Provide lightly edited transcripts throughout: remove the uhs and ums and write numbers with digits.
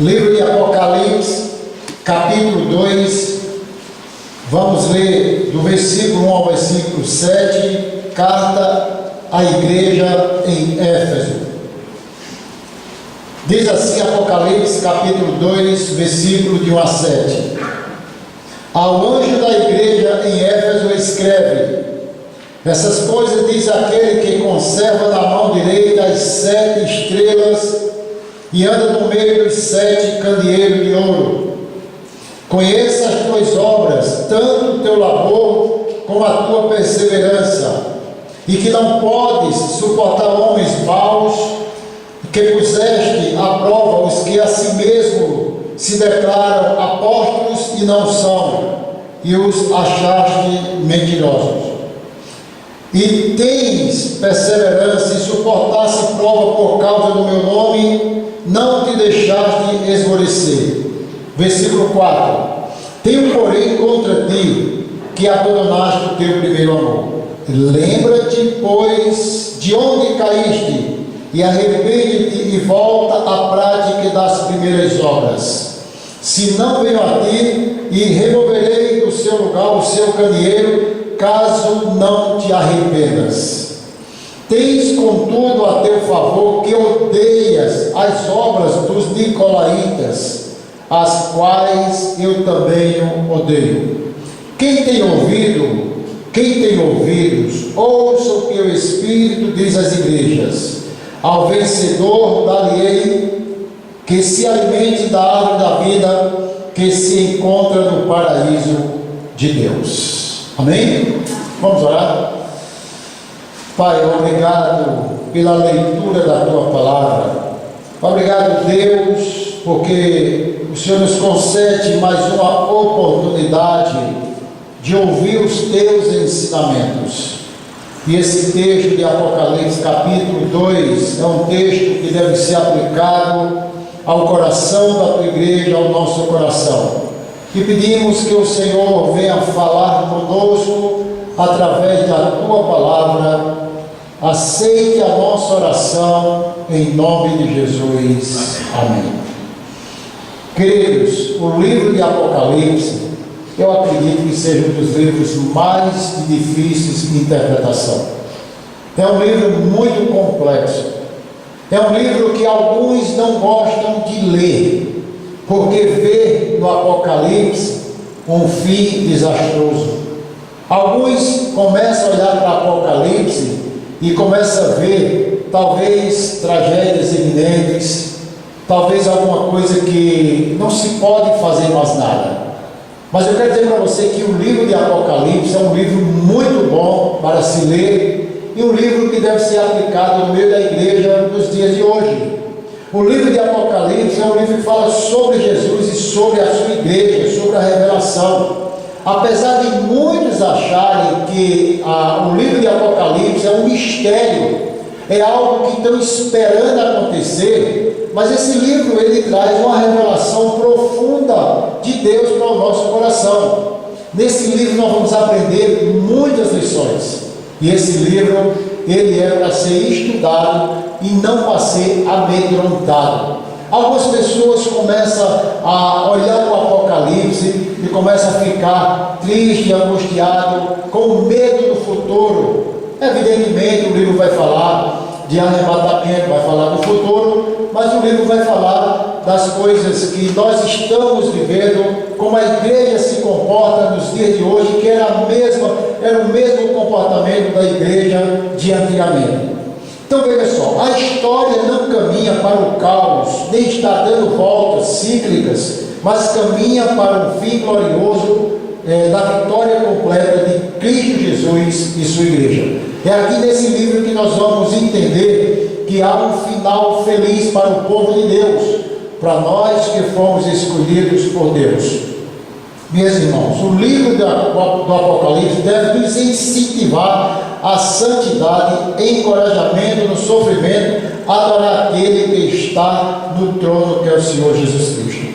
Livro de Apocalipse, capítulo 2, vamos ler do versículo 1 ao versículo 7, carta à igreja em Éfeso. Diz assim Apocalipse, capítulo 2, versículo de 1 a 7. Ao anjo da igreja em Éfeso escreve: essas coisas diz aquele que conserva na mão direita as 7 estrelas e anda no meio dos 7 candeeiros de ouro. Conheça as tuas obras, tanto o teu labor como a tua perseverança, e que não podes suportar homens maus, que puseste à prova os que a si mesmo se declaram apóstolos e não são, e os achaste mentirosos. E tens perseverança e suportaste prova por causa do meu nome, não te deixaste esmorecer. Versículo 4. Tenho, porém, contra ti que abandonaste o teu primeiro amor. Lembra-te, pois, de onde caíste, e arrepende-te e volta à prática das primeiras obras. Se não venho a ti, e removerei do seu lugar o seu candeeiro, caso não te arrependas. Tens, contudo, a teu favor que odeias as obras dos nicolaítas, as quais eu também odeio. Quem tem ouvidos, ouça o que o Espírito diz às igrejas. Ao vencedor dar-lhe-ei que se alimente da árvore da vida, que se encontra no paraíso de Deus. Amém? Vamos orar? Pai, obrigado pela leitura da Tua Palavra. Obrigado, Deus, porque o Senhor nos concede mais uma oportunidade de ouvir os Teus ensinamentos. E esse texto de Apocalipse, capítulo 2, é um texto que deve ser aplicado ao coração da Tua igreja, ao nosso coração. E pedimos que o Senhor venha falar conosco através da Tua Palavra. Aceite a nossa oração em nome de Jesus. Amém. Queridos, o livro de Apocalipse, eu acredito que seja um dos livros mais difíceis de interpretação. É um livro muito complexo. É um livro que alguns não gostam de ler, porque vê no Apocalipse um fim desastroso. Alguns começam a olhar para o Apocalipse e começam a ver talvez tragédias iminentes, talvez alguma coisa que não se pode fazer mais nada. Mas eu quero dizer para você que o livro de Apocalipse é um livro muito bom para se ler e um livro que deve ser aplicado no meio da igreja nos dias de hoje. O livro de Apocalipse é um livro que fala sobre Jesus e sobre a sua igreja, sobre a revelação. Apesar de muitos acharem que o livro de Apocalipse é um mistério, é algo que estão esperando acontecer, mas esse livro ele traz uma revelação profunda de Deus para o nosso coração. Nesse livro nós vamos aprender muitas lições, e esse livro ele é para ser estudado e não para ser amedrontado. Algumas pessoas começam a olhar o Apocalipse e começam a ficar triste, angustiado, com medo do futuro. Evidentemente o livro vai falar de arrebatamento, vai falar do futuro, mas o livro vai falar das coisas que nós estamos vivendo, como a igreja se comporta nos dias de hoje, que era o mesmo comportamento da igreja de antigamente. Então veja só, a história não caminha para o caos, nem está dando voltas cíclicas, mas caminha para um fim glorioso da vitória completa de Cristo Jesus e sua igreja. É aqui nesse livro que nós vamos entender que há um final feliz para o povo de Deus, para nós que fomos escolhidos por Deus. Meus irmãos, o livro do Apocalipse deve nos incentivar à santidade, encorajamento no sofrimento, adorar aquele que está no trono, que é o Senhor Jesus Cristo.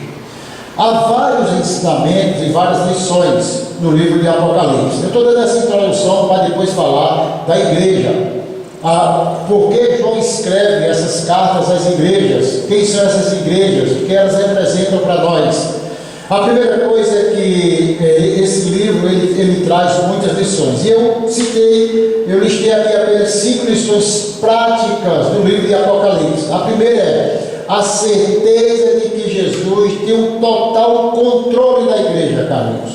Há vários ensinamentos e várias lições no livro de Apocalipse. Eu estou dando essa introdução para depois falar da igreja. Por que João escreve essas cartas às igrejas? Quem são essas igrejas? O que elas representam para nós? A primeira coisa é que esse livro ele traz muitas lições. E eu listei aqui apenas 5 lições práticas do livro de Apocalipse. A primeira é a certeza de que Jesus tem um total controle da igreja, Carlos.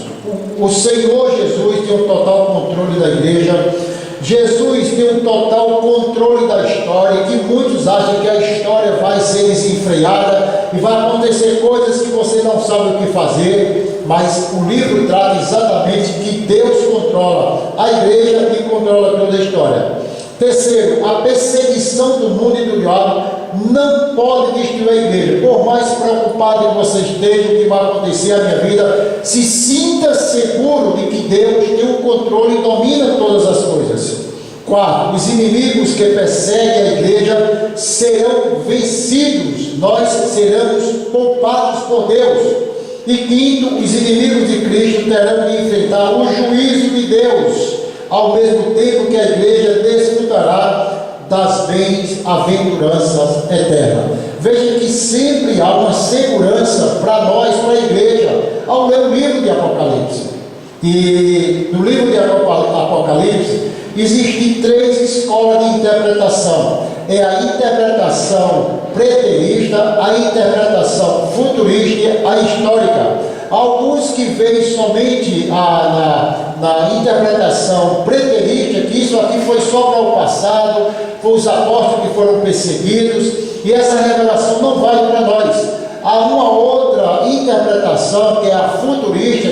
O Senhor Jesus tem um total controle da igreja. Jesus tem um total controle da história, que muitos acham que a história vai ser desenfreada e vai acontecer coisas que você não sabe o que fazer, mas o livro trata exatamente que Deus controla a igreja e controla toda a história. Terceiro, a perseguição do mundo e do diabo não pode destruir a igreja. Por mais preocupado que você esteja, o que vai acontecer na minha vida, se sinta seguro de que Deus tem o controle e domina todas as coisas. Quarto, os inimigos que perseguem a igreja serão vencidos, nós seremos poupados por Deus. E quinto, os inimigos de Cristo terão que enfrentar o juízo de Deus, ao mesmo tempo que a igreja desfrutará das bem-aventuranças eternas. Veja que sempre há uma segurança para nós, para a igreja, ao ler o livro de Apocalipse. E no livro de Apocalipse existem 3 escolas de interpretação. É a interpretação preterista, a interpretação futurista e a histórica. Alguns que veem somente na interpretação preterista, que isso aqui foi só para o passado, foi os apóstolos que foram perseguidos, e essa revelação não vale para nós. Há uma outra interpretação, que é a futurista,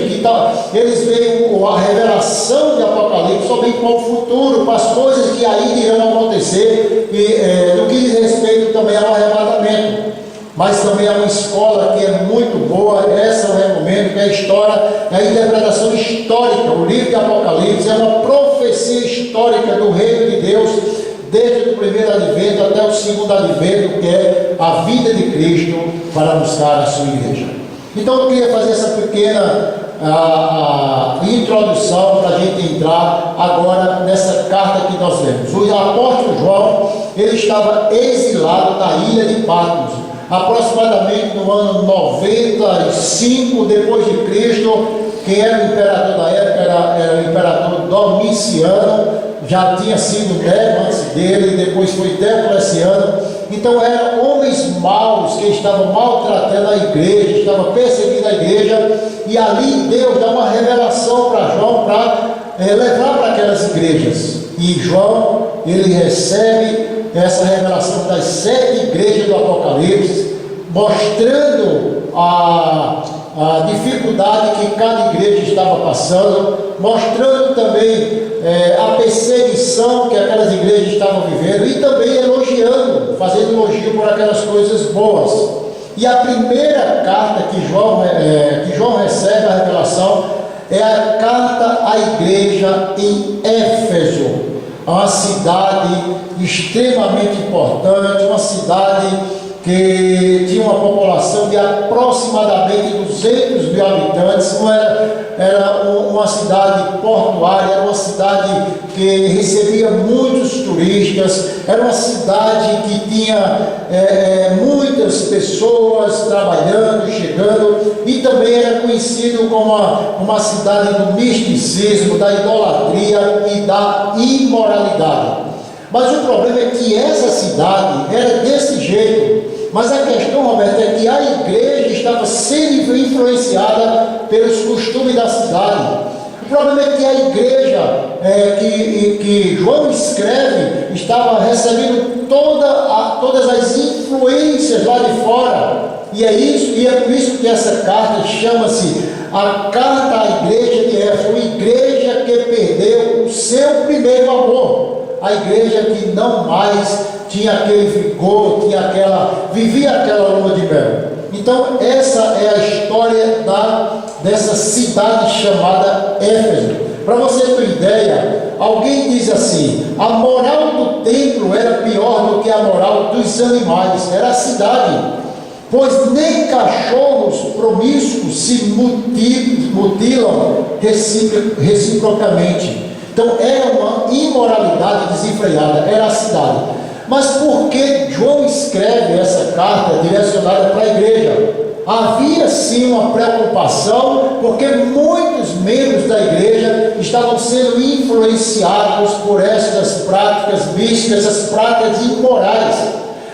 que eles veem a revelação de Apocalipse somente para o futuro, para as coisas que ainda irão acontecer, e no que diz respeito também ao arrebatamento. Mas também há uma escola que é muito boa, essa eu recomendo, que é a história, é a interpretação histórica. O livro de Apocalipse é uma profecia histórica do reino de Deus, desde o primeiro advento até o segundo advento, que é a vida de Cristo para buscar a sua igreja. Então eu queria fazer essa pequena introdução para a gente entrar agora nessa carta que nós lemos. O apóstolo João, ele estava exilado na ilha de Patmos, aproximadamente no ano 95 depois de Cristo. Quem era o imperador da época era o imperador Domiciano, já tinha sido Nero antes dele, depois foi Diocleciano. Então eram homens maus que estavam maltratando a igreja, estavam perseguindo a igreja, e ali Deus dá uma revelação para João para levar para aquelas igrejas. E João, ele recebe essa revelação das 7 igrejas do Apocalipse, mostrando a dificuldade que cada igreja estava passando, mostrando também a perseguição que aquelas igrejas estavam vivendo, e também elogiando, fazendo elogio por aquelas coisas boas. E a primeira carta que João recebe a revelação é a carta à igreja em Éfeso, uma cidade extremamente importante, uma cidade que tinha uma população de aproximadamente 200 mil habitantes. Não era uma cidade portuária, era uma cidade que recebia muitos turistas, era uma cidade que tinha muitas pessoas trabalhando, chegando, e também era conhecido como uma cidade do misticismo, da idolatria e da imoralidade. Mas o problema é que essa cidade era desse jeito. Mas a questão, Roberto, é que a igreja estava sendo influenciada pelos costumes da cidade. O problema é que a igreja que João escreve estava recebendo todas as influências lá de fora. E é por isso que essa carta chama-se a carta à igreja de Éfeso, uma igreja que perdeu o seu primeiro amor. A igreja que não mais tinha aquele vigor, vivia aquela lua de mel. Então essa é a história dessa cidade chamada Éfeso. Para você ter ideia, alguém diz assim: a moral do templo era pior do que a moral dos animais, era a cidade, pois nem cachorros promíscuos se mutilam reciprocamente. Então era uma imoralidade desenfreada, era a cidade. Mas por que João escreve essa carta direcionada para a igreja? Havia sim uma preocupação, porque muitos membros da igreja estavam sendo influenciados por essas práticas místicas, essas práticas imorais.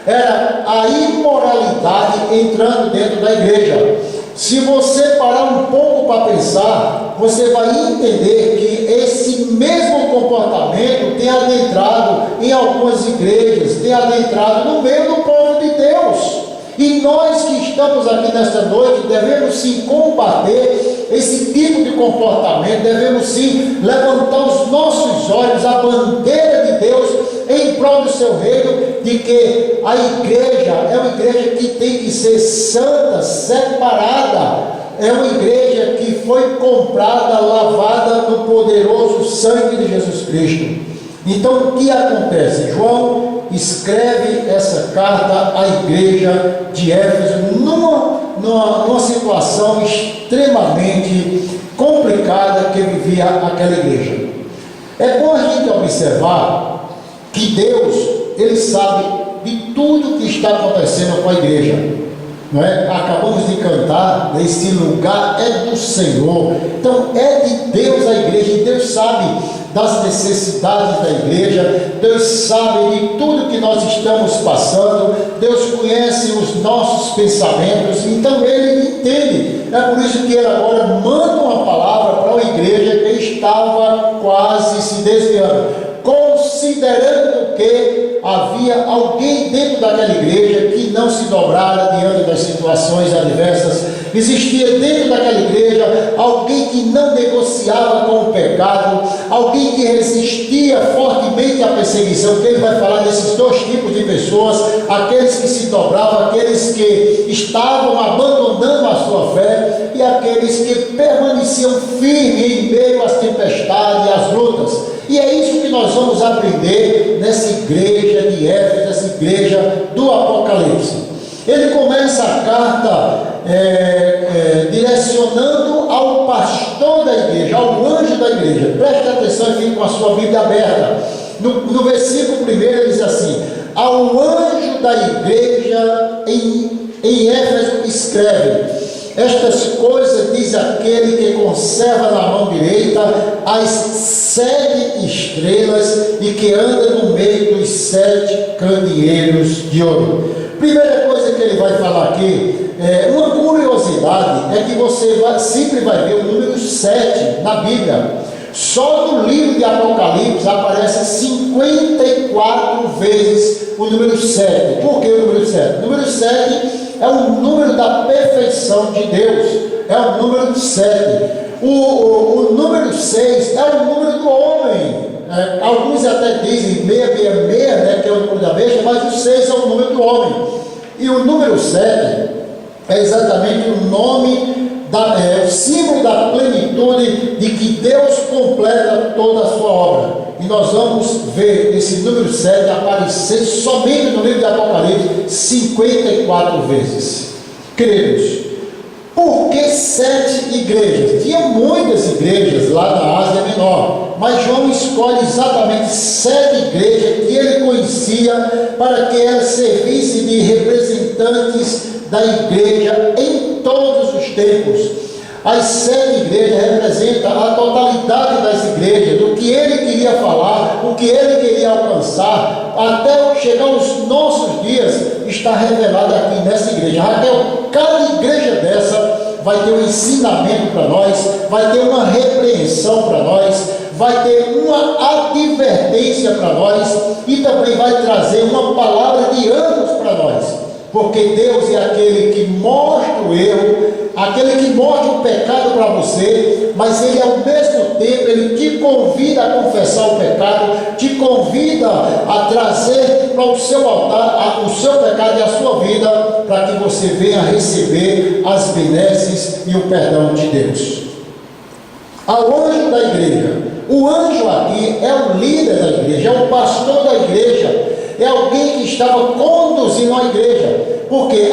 Era a imoralidade entrando dentro da igreja. Se você parar um pouco para pensar, você vai entender que esse mesmo comportamento tem adentrado em algumas igrejas, tem adentrado no meio do povo de Deus. E nós que estamos aqui nesta noite devemos sim combater esse tipo de comportamento, devemos sim levantar os nossos olhos à bandeira de Deus em prol do seu reino, de que a igreja é uma igreja que tem que ser santa, separada, é uma igreja que foi comprada, lavada no poderoso sangue de Jesus Cristo. Então o que acontece? João escreve essa carta à igreja de Éfeso numa situação extremamente complicada que vivia aquela igreja. É bom a gente observar que Deus, Ele sabe de tudo que está acontecendo com a igreja, não é? Acabamos de cantar, esse lugar é do Senhor, então é de Deus a igreja, e Deus sabe das necessidades da igreja, Deus sabe de tudo que nós estamos passando, Deus conhece os nossos pensamentos, então Ele entende. É por isso que Ele agora manda uma palavra para uma igreja que estava quase se desviando, considerando que havia alguém dentro daquela igreja que não se dobrara diante das situações adversas. Existia dentro daquela igreja alguém que não negociava com o pecado, alguém que resistia fortemente à perseguição, que ele vai falar desses dois tipos de pessoas: aqueles que se dobravam, aqueles que estavam abandonando a sua fé, e aqueles que permaneciam firmes em meio às tempestades e às lutas. E é isso que nós vamos aprender nessa igreja de Éfeso, essa igreja do Apocalipse. Ele começa a carta direcionando ao pastor da igreja, ao anjo da igreja. Preste atenção e fique com a sua Bíblia aberta. No versículo 1 ele diz assim: ao anjo da igreja em Éfeso escreve: estas coisas diz aquele que conserva na mão direita as 7 estrelas e que anda no meio dos 7 candeeiros de ouro. Primeira coisa que ele vai falar aqui, uma curiosidade, é que você sempre vai ver o número 7 na Bíblia. Só no livro de Apocalipse aparece 54 vezes o número 7. Por que o número 7? O número 7 é o número da perfeição de Deus, é o número 7. O número 6 é o número do homem. Alguns até dizem 666, né, que é o número da besta, mas o 6 é o número do homem. E o número 7 é exatamente o nome, o símbolo da plenitude de que Deus completa toda a sua obra. E nós vamos ver esse número 7 aparecer somente no livro de Apocalipse 54 vezes. Queridos, por que 7 igrejas? Tinha muitas igrejas lá na Ásia Menor, mas João escolhe exatamente 7 igrejas que ele conhecia para que elas servissem de representantes da igreja em todos os tempos. As 7 igrejas representam a totalidade das igrejas, do que ele queria falar, o que ele queria alcançar, até chegar aos nossos dias, está revelado aqui nessa igreja. Até cada igreja dessa vai ter um ensinamento para nós, vai ter uma repreensão para nós, vai ter uma advertência para nós, e também vai trazer uma palavra de ânimo para nós. Porque Deus é aquele que mostra o erro, aquele que mostra o pecado para você, mas Ele ao mesmo tempo, Ele te convida a confessar o pecado, te convida a trazer para o seu altar o seu pecado e a sua vida, para que você venha receber as benesses e o perdão de Deus. Ao anjo da igreja, o anjo aqui é o líder da igreja, é o pastor da igreja, é alguém que estava conduzindo a igreja, porque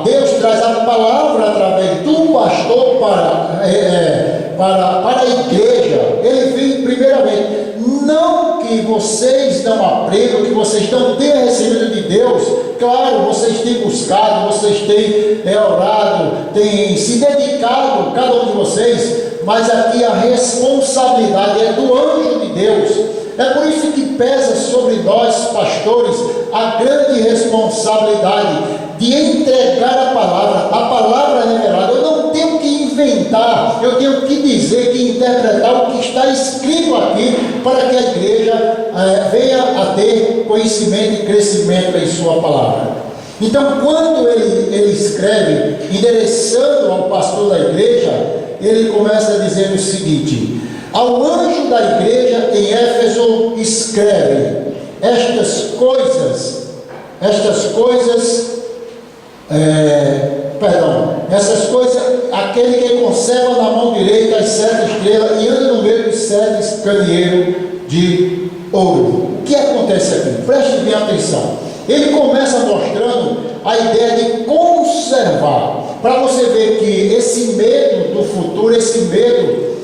Deus traz a palavra através do pastor para a igreja, ele vem primeiramente. Não que vocês não aprendam, que vocês não tenham recebido de Deus. Claro, vocês têm buscado, vocês têm orado, têm se dedicado, cada um de vocês, mas aqui a responsabilidade é do anjo de Deus. É por isso que pesa sobre nós, pastores, a grande responsabilidade de entregar a palavra revelada. Eu não tenho que inventar, eu tenho que dizer, que interpretar o que está escrito aqui, para que a igreja venha a ter conhecimento e crescimento em sua palavra. Então, quando ele escreve, endereçando ao pastor da igreja, ele começa dizendo o seguinte: ao anjo da igreja em Éfeso escreve essas coisas, aquele que conserva na mão direita as 7 estrelas e anda no meio dos 7 candeeiros de ouro. O que acontece aqui? Preste bem atenção. Ele começa mostrando a ideia de conservar, para você ver que esse medo do futuro, esse medo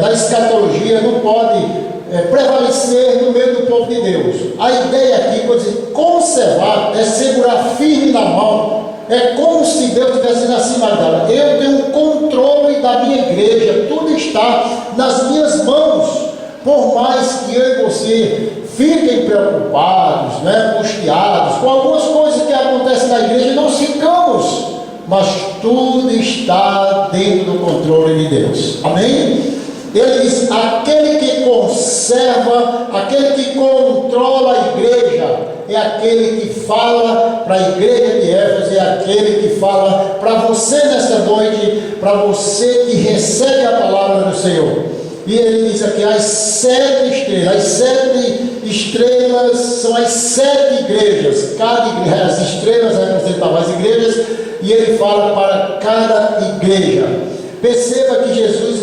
da escatologia não pode prevalecer no meio do povo de Deus. A ideia aqui, quando diz conservar, é segurar firme na mão. É como se Deus estivesse acima dela. Eu tenho o controle da minha igreja, tudo está nas minhas mãos. Por mais que eu e você fiquem preocupados, angustiados com algumas coisas que acontecem na igreja, nós ficamos, mas tudo está dentro do controle de Deus. Amém? Ele diz: aquele que conserva, aquele que controla a igreja, é aquele que fala para a igreja de Éfeso, é aquele que fala para você nesta noite, para você que recebe a palavra do Senhor. E ele diz aqui as 7 estrelas. As 7 estrelas são as 7 igrejas. Cada igreja, as estrelas representavam as igrejas, e ele fala para cada igreja. Perceba que Jesus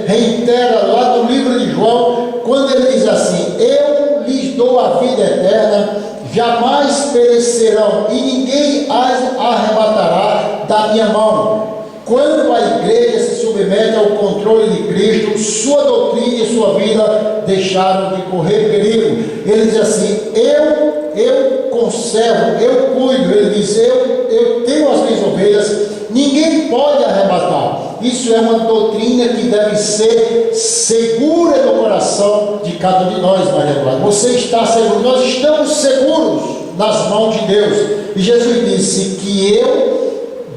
reitera lá no livro de João, quando ele diz assim: eu lhes dou a vida eterna, jamais perecerão, e ninguém as arrebatará da minha mão. Quando a igreja se submete ao controle de Cristo, sua doutrina e sua vida deixaram de correr perigo. Ele diz assim: eu conservo, eu cuido. Ele diz: eu tenho as minhas ovelhas, ninguém pode arrebatar. Isso é uma doutrina que deve ser segura no coração de cada um de nós, Maria Clara. Você está seguro, nós estamos seguros nas mãos de Deus. E Jesus disse que eu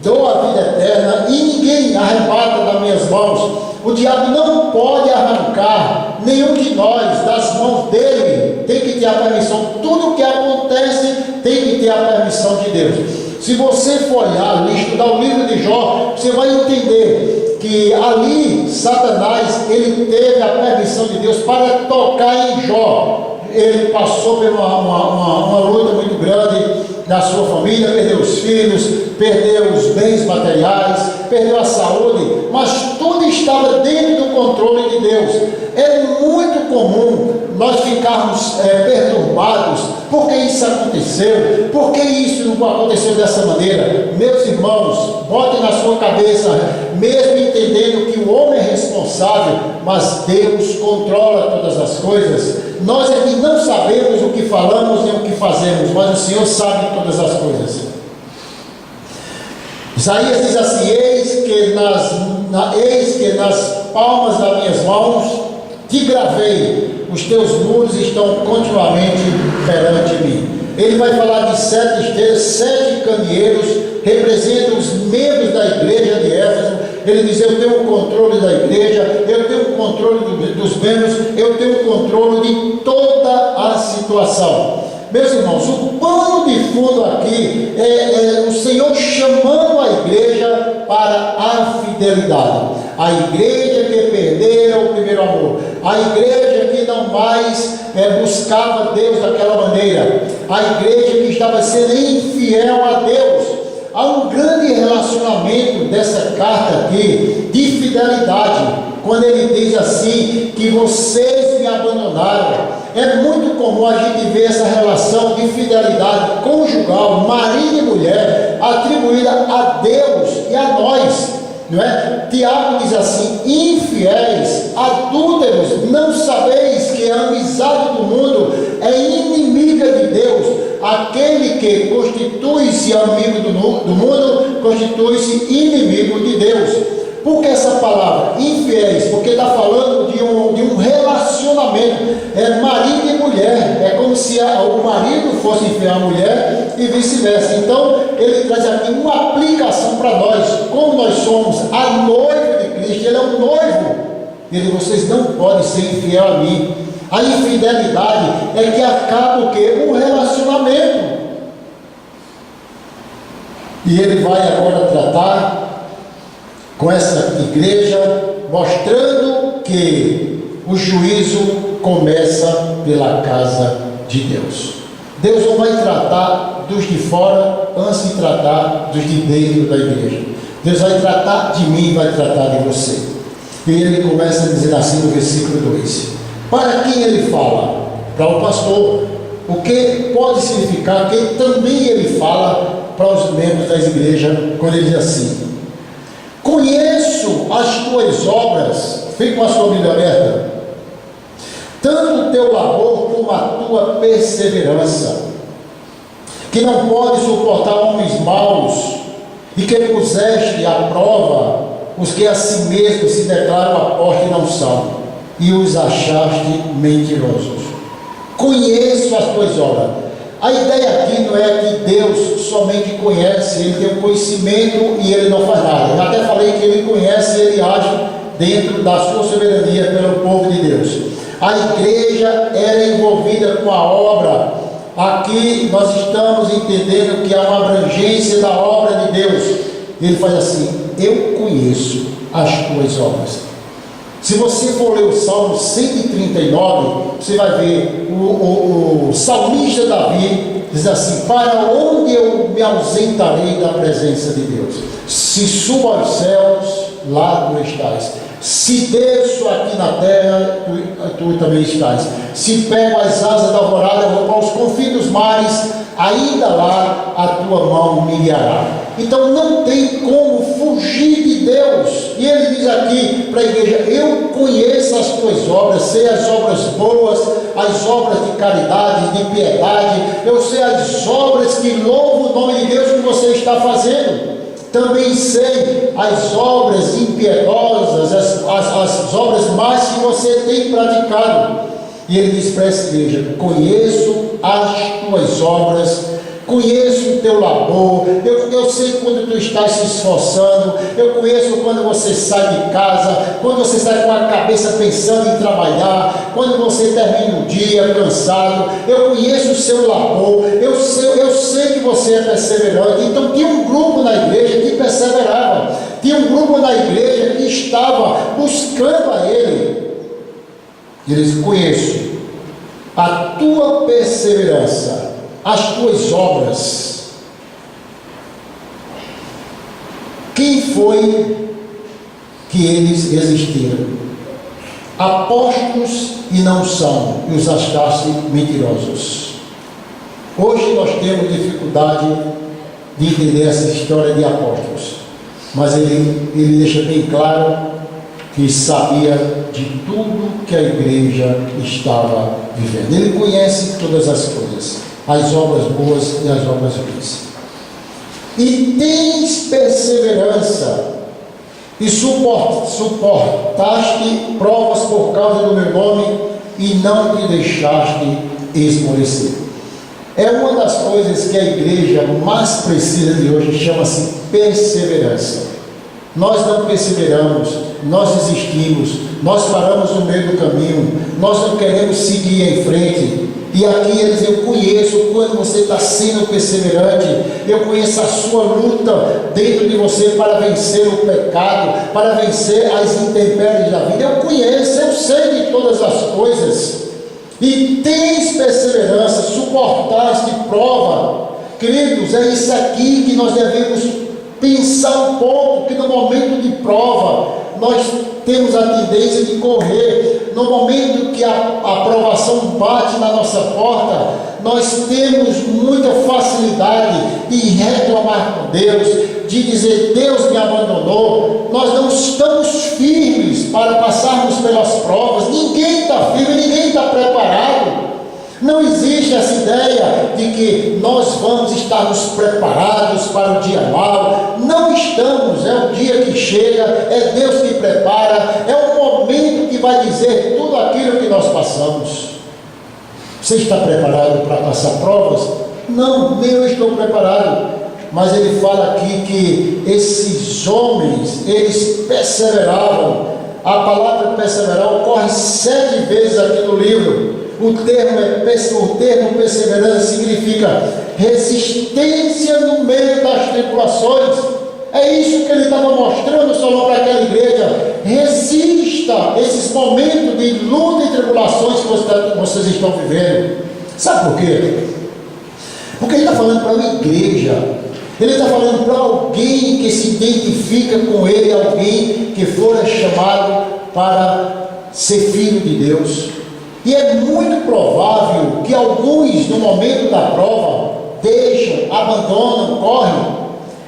dou a vida eterna e ninguém arrebata das minhas mãos. O diabo não pode arrancar nenhum de nós das mãos dele. Tem que ter a permissão. Tudo que acontece tem que ter a permissão de Deus. Se você for olhar, estudar o livro de Jó, você vai entender que ali Satanás, ele teve a permissão de Deus para tocar em Jó. Ele passou por uma luta muito grande na sua família, perdeu os filhos, perdeu os bens materiais, perdeu a saúde, mas tudo estava dentro do controle de Deus. É muito comum nós ficarmos perturbados, porque isso aconteceu, porque isso não aconteceu dessa maneira. Meus irmãos, botem na sua cabeça, mesmo entendendo que o homem é responsável, mas Deus controla todas as coisas. Nós aqui não sabemos o que falamos e o que fazemos, mas o Senhor sabe todas as coisas. Isaías diz assim: eis que nas palmas das minhas mãos te gravei, os teus muros estão continuamente perante mim. Ele vai falar de 7 estrelas, 7 candeeiros, representam os membros da igreja de Éfeso. Ele diz: eu tenho o controle da igreja, eu tenho o controle dos membros, eu tenho o controle de toda a situação. Meus irmãos, o pano de fundo aqui é o Senhor chamando a igreja para a fidelidade. A igreja que perdera o primeiro amor, a igreja que não mais buscava Deus daquela maneira, a igreja que estava sendo infiel a Deus. Há um grande relacionamento dessa carta aqui de fidelidade, quando ele diz assim, que vocês me abandonaram. É muito comum a gente ver essa relação de fidelidade conjugal, marido e mulher, atribuída a Deus e a nós, não é? Tiago diz assim: infiéis, adúlteros, não sabeis que a amizade do mundo é inimiga de Deus? Aquele que constitui-se amigo do mundo, constitui-se inimigo de Deus. Por que essa palavra, infiéis? Porque está falando de um relacionamento, é marido e mulher, é como se o marido fosse infiel à mulher e vice-versa. Então, ele traz aqui uma aplicação para nós, como nós somos a noiva de Cristo, ele é um noivo, ele, vocês não podem ser infiel a mim. A infidelidade é que acaba o quê? Um relacionamento. E ele vai agora tratar com essa igreja, mostrando que o juízo começa pela casa de Deus. Deus não vai tratar dos de fora antes de tratar dos de dentro da igreja. Deus vai tratar de mim, vai tratar de você. E ele começa a dizer assim no versículo 2: para quem ele fala? Para o pastor. O que pode significar que também ele fala para os membros da igreja, quando ele diz assim: conheço as tuas obras, fica com a sua Bíblia aberta, tanto o teu labor como a tua perseverança, que não pode suportar homens maus, e que puseste à prova os que a si mesmos se declaram apóstolos e não são, e os achaste mentirosos. Conheço as tuas obras. A ideia aqui não é que Deus somente conhece, ele tem um conhecimento e ele não faz nada. Eu até falei que ele conhece e ele age dentro da sua soberania pelo povo de Deus. A igreja era envolvida com a obra. Aqui nós estamos entendendo que há uma abrangência da obra de Deus. Ele faz assim: eu conheço as tuas obras. Se você for ler o Salmo 139, você vai ver o salmista Davi diz assim: para onde eu me ausentarei da presença de Deus? Se subo aos céus, lá tu estás. Se desço aqui na terra, tu também estás. Se pego as asas da alvorada, vou para os confins dos mares, ainda lá a tua mão me guiará. Então não tem como fugir de Deus. E ele diz aqui para a igreja: eu conheço as tuas obras, sei as obras boas, as obras de caridade, de piedade, eu sei as obras que louvam o nome de Deus que você está fazendo. Também sei as obras impiedosas, as obras más que você tem praticado. E ele diz para essa igreja: conheço as tuas obras, conheço o teu labor, eu sei quando tu estás se esforçando, eu conheço quando você sai de casa, quando você sai com a cabeça pensando em trabalhar, quando você termina o dia cansado, eu conheço o seu labor, eu sei que você é perseverante. Então tinha um grupo na igreja que perseverava, tinha um grupo na igreja que estava buscando a ele. Eles: conheço a tua perseverança, as tuas obras. Quem foi que eles resistiram? Apóstolos e não são, e os achaste mentirosos. Hoje nós temos dificuldade de entender essa história de apóstolos, mas ele deixa bem claro que sabia de tudo que a igreja estava vivendo. Ele conhece todas as coisas, as obras boas e as obras ruins. E tens perseverança, e suportaste provas por causa do meu nome, e não te deixaste esmorecer. É uma das coisas que a igreja mais precisa de hoje, chama-se perseverança. Nós não perseveramos, nós desistimos, nós paramos no meio do caminho, nós não queremos seguir em frente. E aqui eles: eu conheço quando você está sendo perseverante, eu conheço a sua luta dentro de você para vencer o pecado, para vencer as intempéries da vida. Eu conheço, eu sei de todas as coisas. E tens perseverança, suportaste prova. Queridos, é isso aqui que nós devemos pensar um pouco, que no momento de prova nós temos a tendência de correr. No momento que a aprovação bate na nossa porta, nós temos muita facilidade de reclamar com Deus, de dizer: Deus me abandonou. Nós não estamos firmes para passarmos pelas provas. Ninguém está firme, ninguém está preparado. Não existe essa ideia de que nós vamos estarmos preparados para o dia mau. Não estamos. É o dia que chega, é Deus que prepara, é o momento que vai dizer tudo aquilo que nós passamos. Você está preparado para passar provas? Não, nem eu estou preparado. Mas ele fala aqui que esses homens, eles perseveravam. A palavra perseverar ocorre 7 vezes aqui no livro. O termo perseverança significa resistência no meio das tribulações. É isso que ele estava mostrando, Salomão, para aquela igreja. Resista esses momentos de luta e tribulações que vocês estão vivendo. Sabe por quê? Porque ele está falando para uma igreja. Ele está falando para alguém que se identifica com ele, alguém que fora chamado para ser filho de Deus. E é muito provável que alguns, no momento da prova, deixam, abandonam, correm.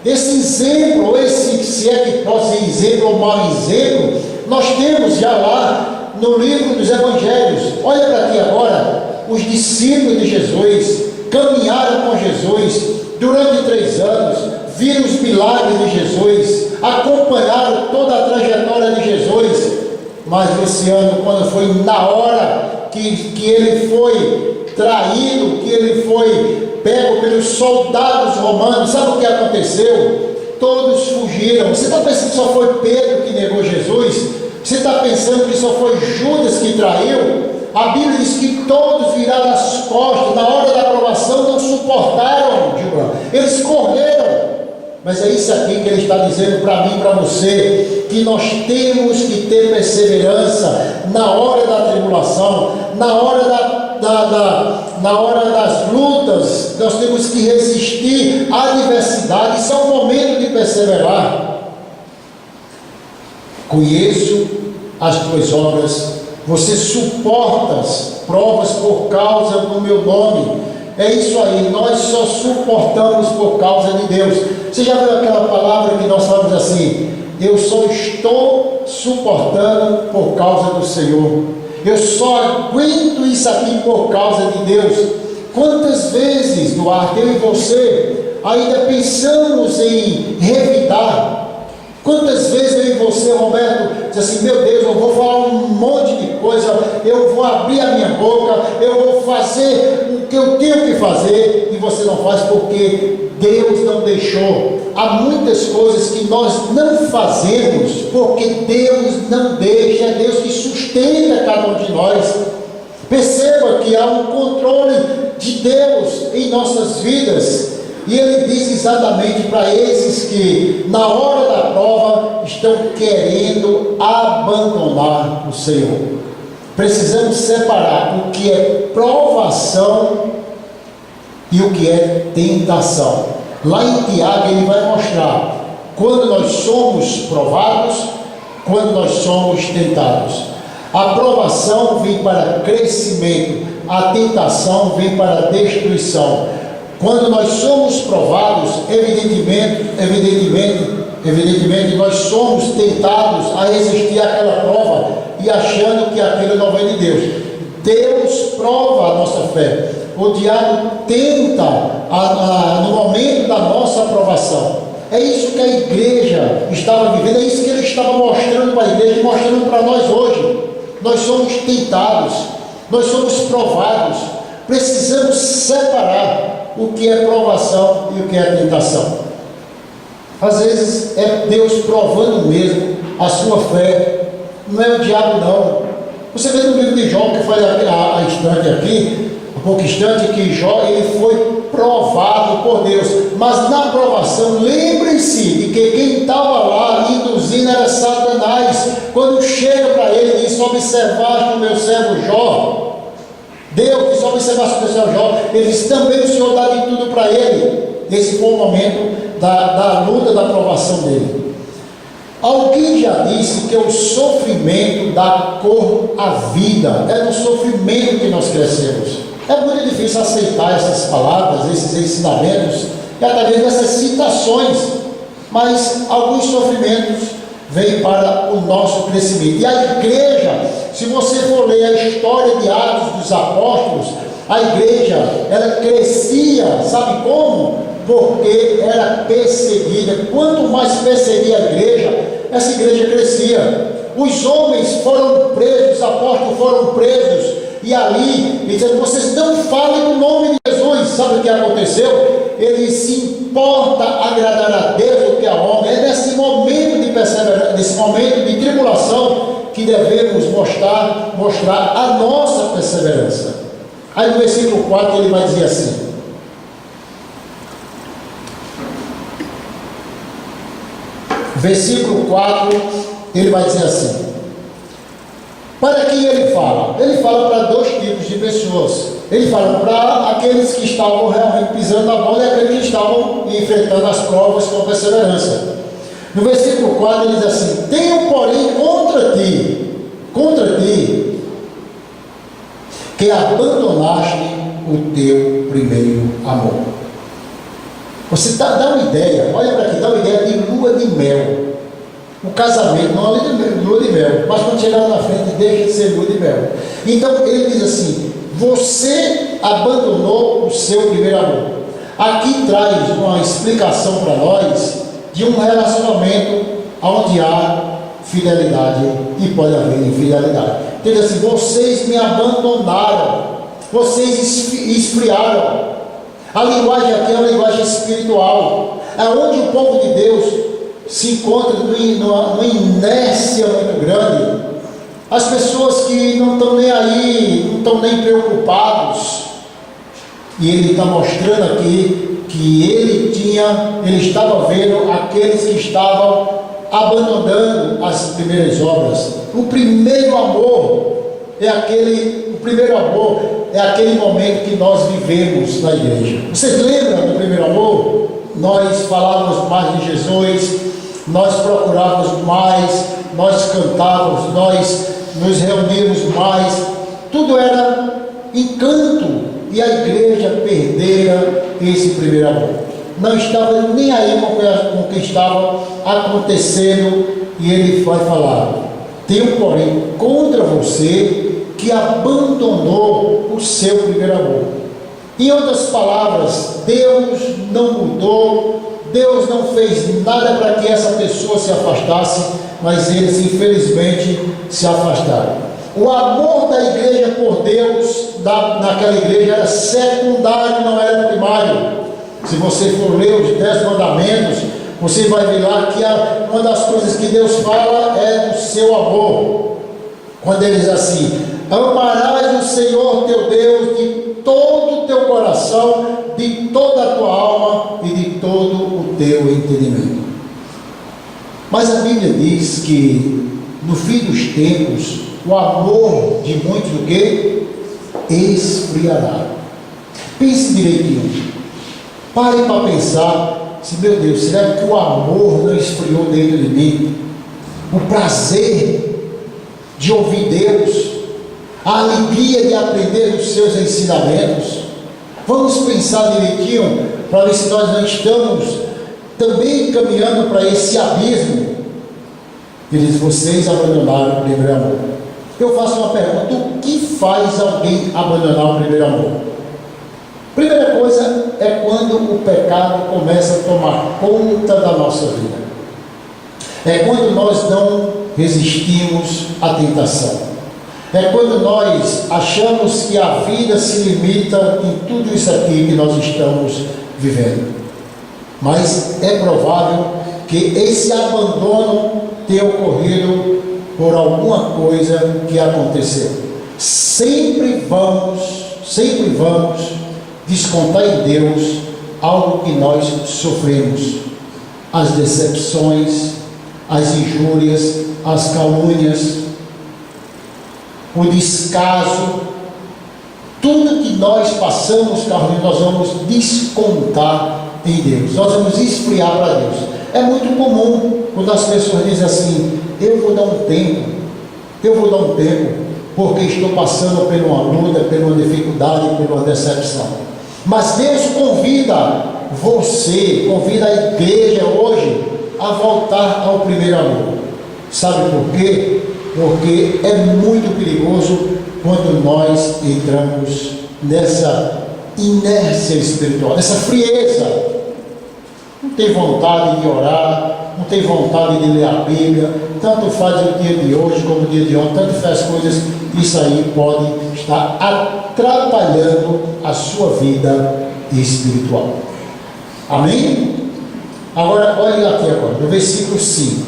Esse exemplo, se é que pode ser exemplo ou mau exemplo, nós temos já lá no livro dos Evangelhos. Olha para aqui agora, os discípulos de Jesus caminharam com Jesus durante 3 anos, viram os milagres de Jesus, acompanharam toda a trajetória de Jesus. Mas Luciano, quando foi na hora que ele foi traído, que ele foi pego pelos soldados romanos, sabe o que aconteceu? Todos fugiram. Você está pensando que só foi Pedro que negou Jesus? Você está pensando que só foi Judas que traiu? A Bíblia diz que todos viraram as costas, na hora da aprovação não suportaram, eles correram. Mas é isso aqui que ele está dizendo para mim e para você, que nós temos que ter perseverança na hora da tribulação, na hora das lutas. Nós temos que resistir à adversidade. Isso é um momento de perseverar. Conheço as tuas obras, você suporta as provas por causa do meu nome. É isso aí, nós só suportamos por causa de Deus. Você já viu aquela palavra que nós falamos assim: eu só estou suportando por causa do Senhor. Eu só aguento isso aqui por causa de Deus. Quantas vezes, Duarte, eu e você ainda pensamos em revidar? Quantas vezes eu e você, Roberto, diz assim: meu Deus, eu vou falar um monte de coisa, eu vou abrir a minha boca, eu vou fazer o que eu tenho que fazer, e você não faz porque Deus não deixou. Há muitas coisas que nós não fazemos porque Deus não deixa, é Deus que sustenta cada um de nós. Perceba que há um controle de Deus em nossas vidas. E ele diz exatamente para esses que, na hora da prova, estão querendo abandonar o Senhor. Precisamos separar o que é provação e o que é tentação. Lá em Tiago ele vai mostrar quando nós somos provados, quando nós somos tentados. A provação vem para crescimento, a tentação vem para destruição. Quando nós somos provados, evidentemente nós somos tentados a resistir àquela prova e achando que aquilo não vem de Deus. Deus prova a nossa fé. O diabo tenta no momento da nossa aprovação. É isso que a igreja estava vivendo, é isso que ele estava mostrando para a igreja e mostrando para nós hoje. Nós somos tentados, nós somos provados. Precisamos separar o que é provação e o que é tentação. Às vezes é Deus provando mesmo a sua fé, não é o diabo não. Você vê no livro de Jó, que foi a instante aqui, há pouco instante, que Jó ele foi provado por Deus, mas na provação, lembre-se de que quem estava lá induzindo era Satanás. Quando chega para ele e diz: observaste o meu servo Jó. Deus disse: observaste o meu servo Jó. Ele disse: também o Senhor dá de tudo para ele. Esse foi o momento da luta, da provação dele. Alguém já disse que o sofrimento dá cor à vida. É no sofrimento que nós crescemos. É muito difícil aceitar essas palavras, esses ensinamentos e até mesmo essas citações, mas alguns sofrimentos vêm para o nosso crescimento. E a igreja, se você for ler a história de Atos dos Apóstolos, a igreja, ela crescia, sabe como? Porque era perseguida. Quanto mais perseguia a igreja, essa igreja crescia. Os homens foram presos, os apóstolos foram presos, e ali, ele diz: vocês não falem no nome de Jesus. Sabe o que aconteceu? Ele se importa agradar a Deus do que a homem. É nesse momento de perseverança, nesse momento de tribulação, que devemos mostrar a nossa perseverança. Aí no versículo 4 ele vai dizer assim: versículo 4, ele vai dizer assim: para quem ele fala? Ele fala para dois tipos de pessoas. Ele fala para aqueles que estavam realmente pisando na bola e aqueles que estavam enfrentando as provas com perseverança. No versículo 4 ele diz assim: tenho porém contra ti, que abandonaste o teu primeiro amor. Você dá uma ideia, olha para aqui, dá uma ideia de lua de mel. O casamento não é lua de mel, mas quando chegar na frente deixa de ser lua de mel. Então ele diz assim: você abandonou o seu primeiro amor. Aqui traz uma explicação para nós de um relacionamento onde há fidelidade e pode haver infidelidade. Então ele diz assim: vocês me abandonaram, vocês esfriaram. A linguagem aqui é uma linguagem espiritual, é onde o povo de Deus se encontra numa inércia muito grande. As pessoas que não estão nem aí, não estão nem preocupados. E ele está mostrando aqui que ele estava vendo aqueles que estavam abandonando as primeiras obras. O primeiro amor é aquele momento que nós vivemos na igreja. Vocês lembram do primeiro amor? Nós falávamos mais de Jesus, nós procurávamos mais, nós cantávamos, nós nos reuníamos mais, tudo era encanto, e a igreja perdera esse primeiro amor. Não estava nem aí com o que estava acontecendo, e ele vai falar: tenho porém contra você que abandonou o seu primeiro amor. Em outras palavras, Deus não mudou, Deus não fez nada para que essa pessoa se afastasse, mas eles infelizmente se afastaram. O amor da igreja por Deus, naquela igreja, era secundário, não era primário. Se você for ler os 10 mandamentos, você vai ver lá que uma das coisas que Deus fala é do seu amor. Quando ele diz assim: amarás o Senhor teu Deus de todo o teu coração, de toda a tua alma e de todo o teu entendimento. Mas a Bíblia diz que no fim dos tempos o amor de muitos o quê? Esfriará. Pense direitinho. Pare para pensar se, meu Deus, será que o amor não esfriou dentro de mim? O prazer de ouvir Deus, a alegria de aprender os seus ensinamentos. Vamos pensar direitinho para ver se nós não estamos também caminhando para esse abismo. Ele diz: vocês abandonaram o primeiro amor. Eu faço uma pergunta: o que faz alguém abandonar o primeiro amor? Primeira coisa é quando o pecado começa a tomar conta da nossa vida. É quando nós não resistimos à tentação. É quando nós achamos que a vida se limita em tudo isso aqui que nós estamos vivendo. Mas é provável que esse abandono tenha ocorrido por alguma coisa que aconteceu. Sempre vamos descontar em Deus algo que nós sofremos: as decepções, as injúrias, as calúnias, o descaso, tudo que nós passamos, Carlinhos, nós vamos descontar em Deus, nós vamos esfriar para Deus. É muito comum quando as pessoas dizem assim: eu vou dar um tempo, porque estou passando por uma luta, por uma dificuldade, por uma decepção. Mas Deus convida você, convida a igreja hoje a voltar ao primeiro amor. Sabe por quê? Porque é muito perigoso quando nós entramos nessa inércia espiritual, nessa frieza. Não tem vontade de orar, não tem vontade de ler a Bíblia, tanto faz o dia de hoje como o dia de ontem, tanto faz coisas, isso aí pode estar atrapalhando a sua vida espiritual. Amém? Agora, olha aqui agora, no versículo 5,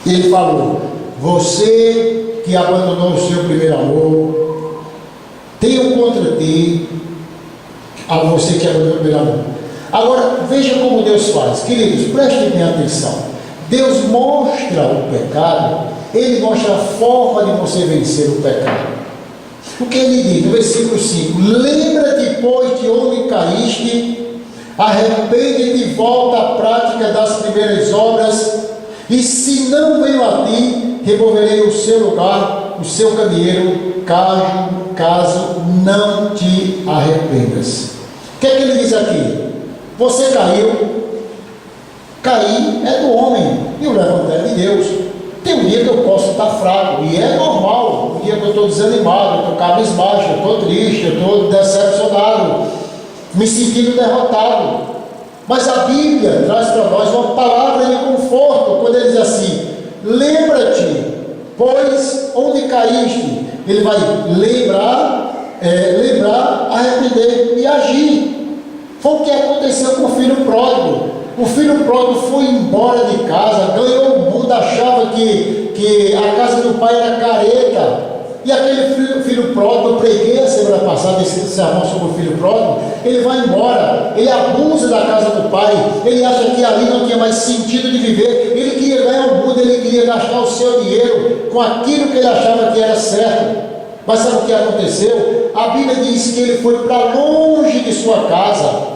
ele falou: você que abandonou o seu primeiro amor, tenho contra ti, a você que abandonou o primeiro amor. Agora, veja como Deus faz. Queridos, prestem bem atenção. Deus mostra o pecado, Ele mostra a forma de você vencer o pecado. O que Ele diz no versículo 5: lembra-te, pois, de onde caíste, arrepende-te e volta à prática das primeiras obras, e se não venho a ti, removerei o seu lugar, o seu candeeiro, caso não te arrependas. O que é que ele diz aqui? Você caiu, cair é do homem, e o levantar é de Deus. Tem um dia que eu posso estar fraco, e é normal. Um dia que eu estou desanimado, eu estou cabisbaixo, eu estou triste, eu estou decepcionado, me sentindo derrotado. Mas a Bíblia traz para nós uma palavra de conforto, quando ele diz assim: lembra-te, pois onde caíste. Ele vai lembrar, arrepender e agir. Foi o que aconteceu com o filho pródigo. O filho pródigo foi embora de casa, ganhou o mundo, achava que a casa do pai era careta. E aquele filho pródigo, eu preguei a semana passada esse sermão sobre o filho pródigo, ele vai embora, ele abusa da casa do pai, ele acha que ali não tinha mais sentido de viver, ele queria ganhar o mundo, ele queria gastar o seu dinheiro com aquilo que ele achava que era certo. Mas sabe o que aconteceu? A Bíblia diz que ele foi para longe de sua casa,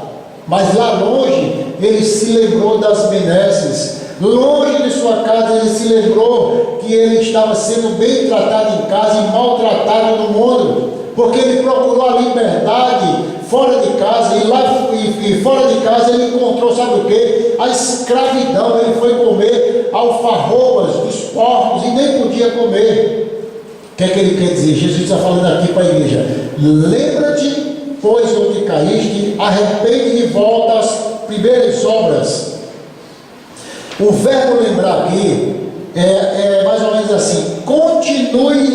mas lá longe ele se lembrou das benesses. Longe de sua casa ele se lembrou que ele estava sendo bem tratado em casa e maltratado no mundo, porque ele procurou a liberdade fora de casa, e fora de casa ele encontrou, sabe o que? A escravidão. Ele foi comer alfarrobas dos porcos e nem podia comer. O que é que ele quer dizer? Jesus está falando aqui para a igreja: lembra-te, pois onde caíste, arrepende e volta às primeiras obras. O verbo lembrar aqui é mais ou menos assim: continue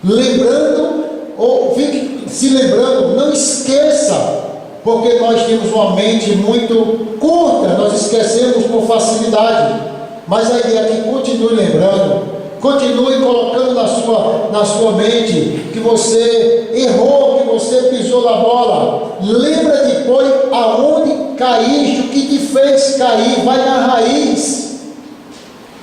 lembrando, ou fique se lembrando, não esqueça, porque nós temos uma mente muito curta, nós esquecemos com facilidade. Mas a ideia é que continue lembrando, continue colocando na sua mente que você errou, que você pisou na bola. Lembra depois aonde caíste, o que te fez cair, vai na raiz.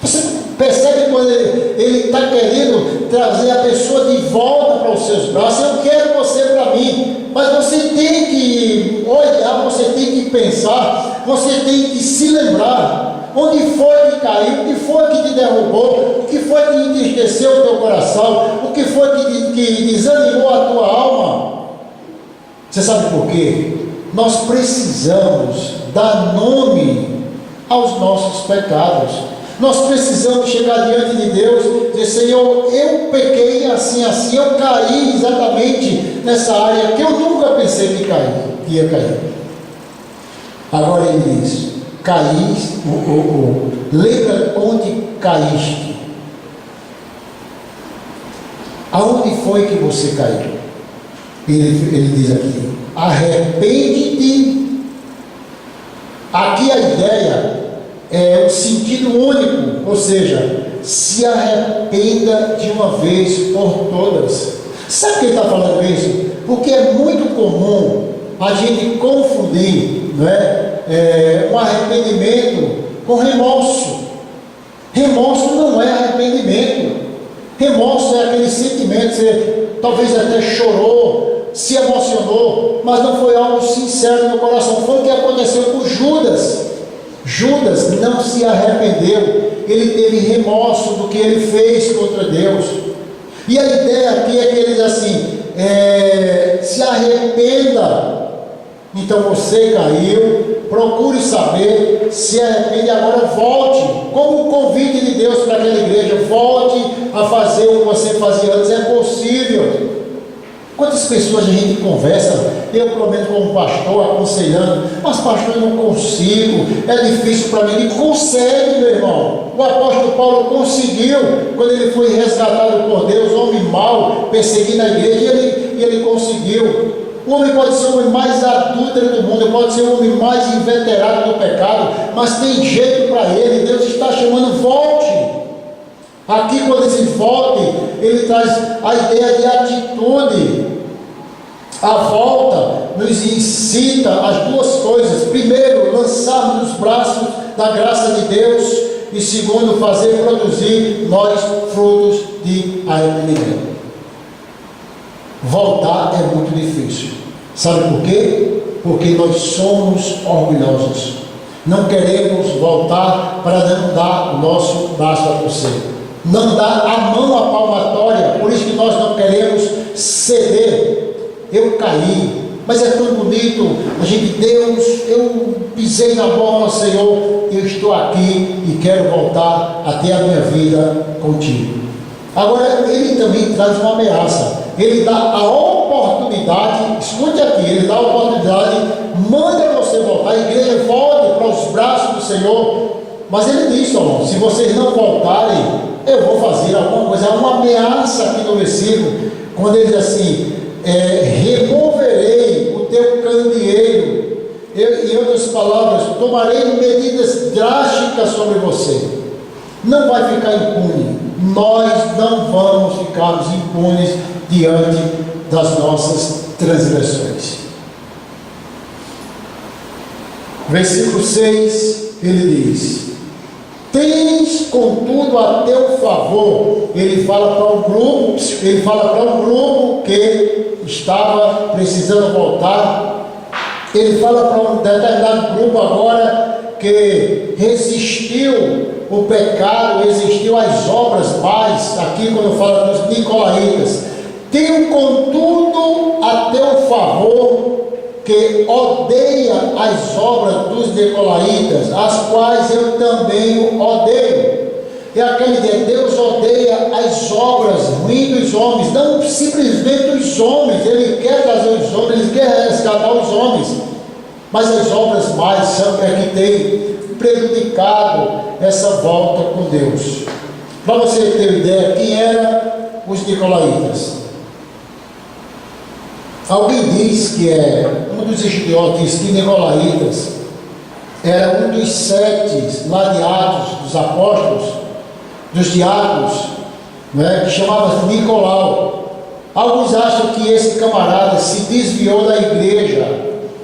Você percebe quando ele está querendo trazer a pessoa de volta para os seus braços? Eu quero você para mim, mas você tem que olhar, você tem que pensar, você tem que se lembrar. Onde foi que caiu, o que foi que te derrubou, o que foi que entristeceu o teu coração, o que foi que desanimou a tua alma? Você sabe por quê? Nós precisamos dar nome aos nossos pecados. Nós precisamos chegar diante de Deus e dizer: Senhor, eu pequei assim, eu caí exatamente nessa área que eu nunca pensei que ia cair. Agora ele diz: caíste, lembra onde caíste. Aonde foi que você caiu? Ele diz aqui: arrepende-te. Aqui a ideia é o sentido único, ou seja, se arrependa de uma vez por todas. Sabe por que ele está falando isso? Porque é muito comum a gente confundir, não é? Um arrependimento com remorso. Remorso não é arrependimento. Remorso é aquele sentimento, você talvez até chorou, se emocionou, mas não foi algo sincero no coração. Foi o que aconteceu com Judas. Judas não se arrependeu. ele teve remorso do que ele fez contra Deus. E a ideia aqui é que ele diz assim, se arrependa. Então você caiu, procure saber, se arrepende agora, volte, como o convite de Deus para aquela igreja, volte a fazer o que você fazia antes, é possível. Quantas pessoas a gente conversa, eu pelo menos como pastor, aconselhando, mas pastor, eu não consigo, é difícil para mim. E consegue, meu irmão. O apóstolo Paulo conseguiu, quando ele foi resgatado por Deus, homem mau, perseguindo a igreja, e ele conseguiu. O homem pode ser o homem mais adúltero do mundo, pode ser o homem mais inveterado do pecado, mas tem jeito para ele. Deus está chamando, volte. Aqui, quando ele volte, ele traz a ideia de atitude. A volta nos incita as duas coisas: primeiro, lançarmos nos braços da graça de Deus, e segundo, fazer produzir nós frutos de arrependimento. Voltar é muito difícil. Sabe por quê? Porque nós somos orgulhosos. Não queremos voltar para não dar o nosso braço a torcer, não dar a mão à palmatória. Por isso que nós não queremos ceder. Eu caí, mas é tão bonito a gente, Deus, eu pisei na bola, Senhor, eu estou aqui e quero voltar a ter a minha vida contigo. Agora, ele também traz uma ameaça. Ele dá a oportunidade, escute aqui, ele dá a oportunidade, manda você voltar, a igreja volte para os braços do Senhor, mas ele diz, ó, se vocês não voltarem, eu vou fazer alguma coisa. Há uma ameaça aqui no versículo, quando ele diz assim, removerei o teu candeeiro, em outras palavras, tomarei medidas drásticas sobre você, não vai ficar impune. Nós não vamos ficar impunes diante das nossas transgressões. Versículo 6, ele diz: tens contudo a teu favor. Ele fala para um grupo que estava precisando voltar. Ele fala para um determinado grupo agora que resistiu o pecado, resistiu às obras mais. Aqui quando fala dos nicolaítas, tenho contudo a teu favor que odeia as obras dos nicolaítas, as quais eu também odeio. É aquele dia, Deus odeia as obras ruins dos homens, não simplesmente os homens. Ele quer trazer os homens, ele quer resgatar os homens, mas as obras mais são que tem prejudicado essa volta com Deus. Para você ter ideia, quem eram os nicolaítas? Alguém diz que um dos estudiosos diz que nicolaítas era um dos 7 lá de Atos dos apóstolos, dos diáconos, que chamava Nicolau. Alguns acham que esse camarada se desviou da igreja,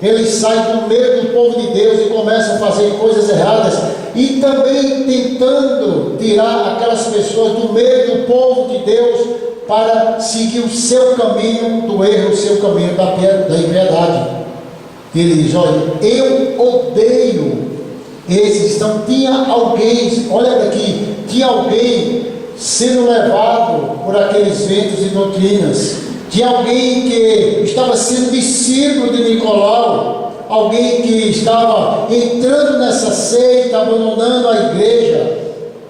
ele sai do meio do povo de Deus e começa a fazer coisas erradas, e também tentando tirar aquelas pessoas do meio do povo de Deus para seguir o seu caminho do erro, o seu caminho da impiedade. Ele diz, olha, eu odeio esses. Então tinha alguém, olha daqui, tinha alguém sendo levado por aqueles ventos e doutrinas, tinha alguém que estava sendo discípulo de Nicolau, alguém que estava entrando nessa seita, abandonando a igreja.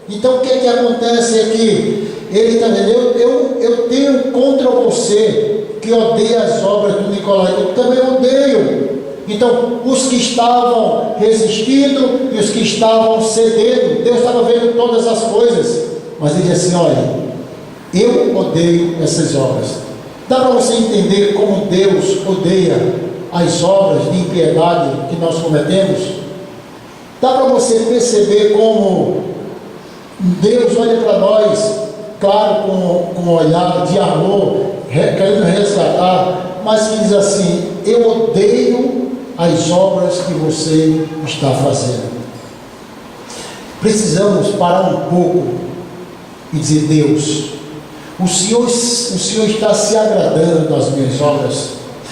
Então o que acontece é que ele está dizendo, eu tenho contra você que odeia as obras do Nicolau, eu também odeio. Então os que estavam resistindo e os que estavam cedendo, Deus estava vendo todas as coisas, mas ele diz assim, olha, eu odeio essas obras. Dá para você entender como Deus odeia as obras de impiedade que nós cometemos? Dá para você perceber como Deus olha para nós, claro, com um olhar de amor, querendo resgatar, mas que diz assim, eu odeio as obras que você está fazendo. Precisamos parar um pouco e dizer, Deus, o Senhor está se agradando das minhas obras?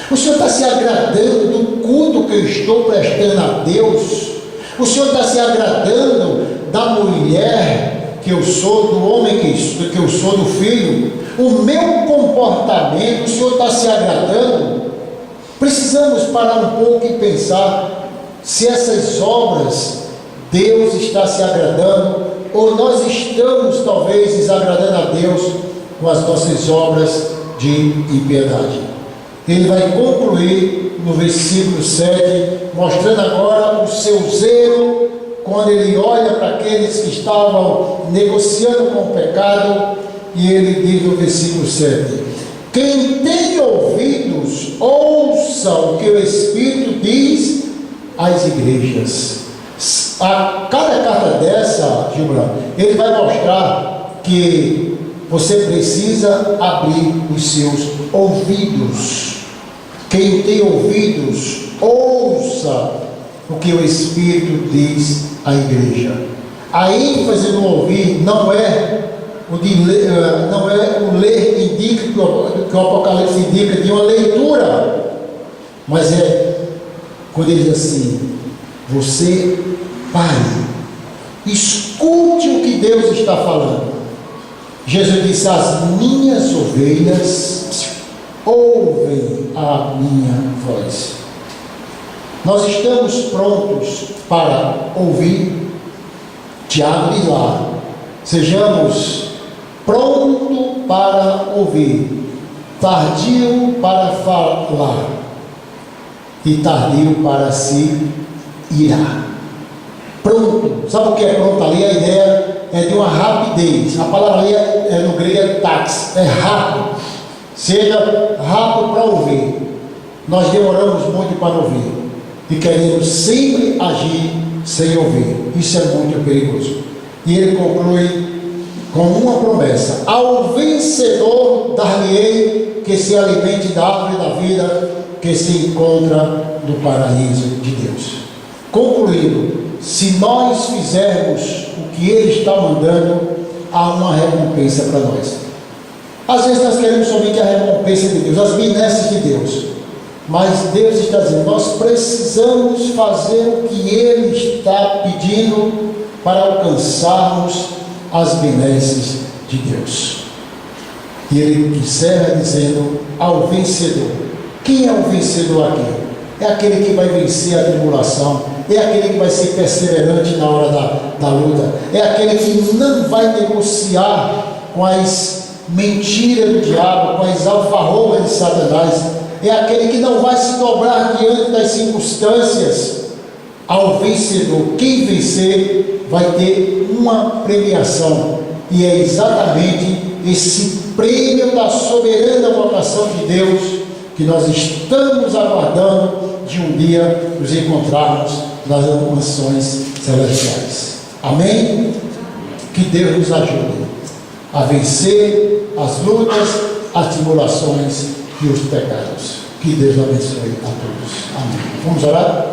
O Senhor está se agradando do culto que eu estou prestando a Deus? O Senhor está se agradando da mulher que eu sou, do homem que eu sou, do filho, o meu comportamento, o Senhor está se agradando? Precisamos parar um pouco e pensar se essas obras Deus está se agradando, ou nós estamos talvez desagradando a Deus com as nossas obras de impiedade. Ele vai concluir no versículo 7, mostrando agora o seu zelo, quando ele olha para aqueles que estavam negociando com o pecado, e ele diz no versículo 7: quem tem ouvidos, ouça o que o Espírito diz às igrejas. A cada carta dessa, Gilberto, ele vai mostrar que você precisa abrir os seus ouvidos. Quem tem ouvidos, ouça o que o Espírito diz à igreja. A ênfase no ouvir não é o de ler, não é o ler indica que o Apocalipse indica de uma leitura, mas é quando ele diz assim: você pare, escute o que Deus está falando. Jesus disse: as minhas ovelhas ouvem a minha voz. Nós estamos prontos para ouvir. Tiago diz lá: sejamos prontos para ouvir, tardio para falar e tardio para se irar. Pronto, sabe o que é pronto ali? A ideia é de uma rapidez. A palavra ali no grego é tax, é rápido. Seja rápido para ouvir. Nós demoramos muito para ouvir e queremos sempre agir sem ouvir. Isso é muito perigoso. E ele conclui com uma promessa: ao vencedor dar-lhe-ei que se alimente da árvore da vida que se encontra no paraíso de Deus. Concluindo, se nós fizermos o que ele está mandando, há uma recompensa para nós. Às vezes nós queremos somente a recompensa de Deus, as benesses de Deus, mas Deus está dizendo: nós precisamos fazer o que ele está pedindo para alcançarmos as benesses de Deus. E ele encerra dizendo: ao vencedor. Quem é o vencedor aqui? É aquele que vai vencer a tribulação, é aquele que vai ser perseverante na hora da luta, é aquele que não vai negociar com as mentiras do diabo, com as alfarrobas de Satanás, é aquele que não vai se dobrar diante das circunstâncias. Ao vencedor, quem vencer vai ter uma premiação, e é exatamente esse prêmio da soberana vocação de Deus que nós estamos aguardando de um dia nos encontrarmos nas mansões celestiais. Amém? Que Deus nos ajude a vencer as lutas, as tribulações e os pecados. Que Deus abençoe a todos. Amém. Vamos orar?